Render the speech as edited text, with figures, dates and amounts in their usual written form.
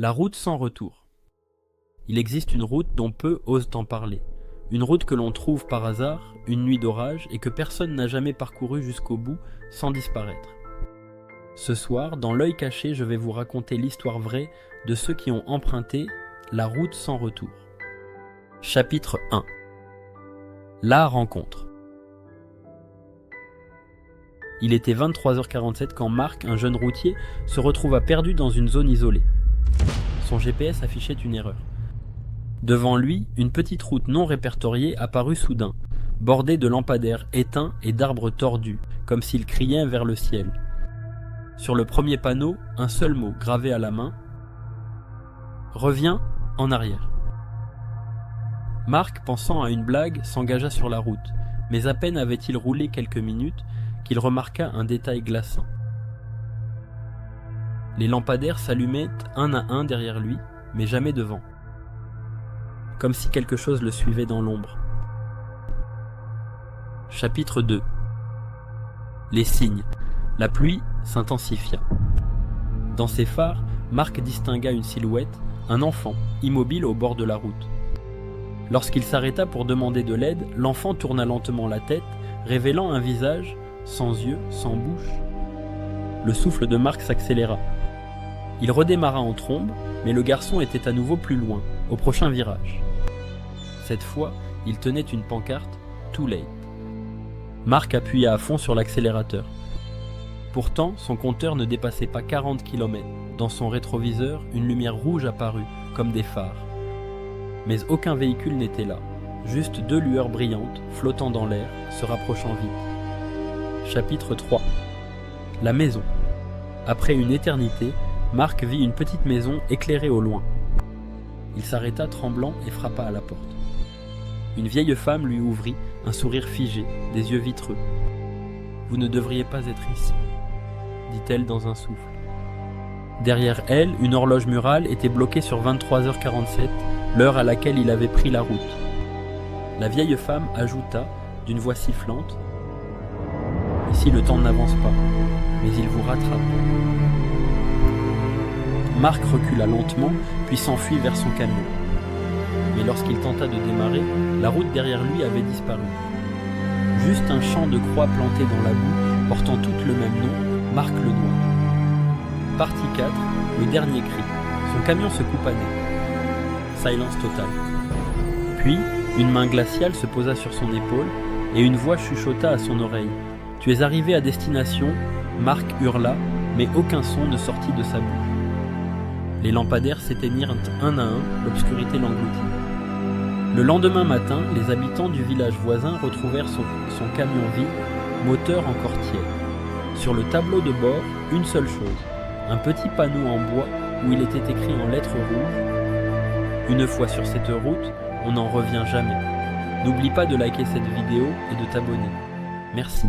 La route sans retour. Il existe une route dont peu osent en parler. Une route que l'on trouve par hasard, une nuit d'orage, et que personne n'a jamais parcourue jusqu'au bout sans disparaître. Ce soir, dans l'œil caché, je vais vous raconter l'histoire vraie de ceux qui ont emprunté la route sans retour. Chapitre 1. La rencontre. Il était 23h47 quand Marc, un jeune routier, se retrouva perdu dans une zone isolée. Son GPS affichait une erreur. Devant lui, une petite route non répertoriée apparut soudain, bordée de lampadaires éteints et d'arbres tordus, comme s'ils criaient vers le ciel. Sur le premier panneau, un seul mot gravé à la main : « Reviens en arrière ». Marc, pensant à une blague, s'engagea sur la route, mais à peine avait-il roulé quelques minutes qu'il remarqua un détail glaçant. Les lampadaires s'allumaient un à un derrière lui, mais jamais devant, comme si quelque chose le suivait dans l'ombre. Chapitre 2. Les signes. La pluie s'intensifia. Dans ses phares, Marc distingua une silhouette, un enfant, immobile au bord de la route. Lorsqu'il s'arrêta pour demander de l'aide, l'enfant tourna lentement la tête, révélant un visage sans yeux, sans bouche. Le souffle de Marc s'accéléra. Il redémarra en trombe, mais le garçon était à nouveau plus loin, au prochain virage. Cette fois, il tenait une pancarte « Too late ». Marc appuya à fond sur l'accélérateur. Pourtant, son compteur ne dépassait pas 40 km. Dans son rétroviseur, une lumière rouge apparut, comme des phares. Mais aucun véhicule n'était là, juste deux lueurs brillantes, flottant dans l'air, se rapprochant vite. Chapitre 3. La maison. Après une éternité, Marc vit une petite maison éclairée au loin. Il s'arrêta tremblant et frappa à la porte. Une vieille femme lui ouvrit, un sourire figé, des yeux vitreux. « Vous ne devriez pas être ici », dit-elle dans un souffle. Derrière elle, une horloge murale était bloquée sur 23h47, l'heure à laquelle il avait pris la route. La vieille femme ajouta, d'une voix sifflante : « Ici le temps n'avance pas, mais il vous rattrape. » Marc recula lentement, puis s'enfuit vers son camion. Mais lorsqu'il tenta de démarrer, la route derrière lui avait disparu. Juste un champ de croix planté dans la boue, portant toutes le même nom, Marc Lenoir. Partie 4, le dernier cri. Son camion se coupa net. Silence total. Puis, une main glaciale se posa sur son épaule et une voix chuchota à son oreille. « Tu es arrivé à destination ?» Marc hurla, mais aucun son ne sortit de sa bouche. Les lampadaires s'éteignirent un à un, l'obscurité l'engloutit. Le lendemain matin, les habitants du village voisin retrouvèrent son camion vide, moteur encore tiède. Sur le tableau de bord, une seule chose, un petit panneau en bois où il était écrit en lettres rouges : « Une fois sur cette route, on n'en revient jamais. » N'oublie pas de liker cette vidéo et de t'abonner. Merci.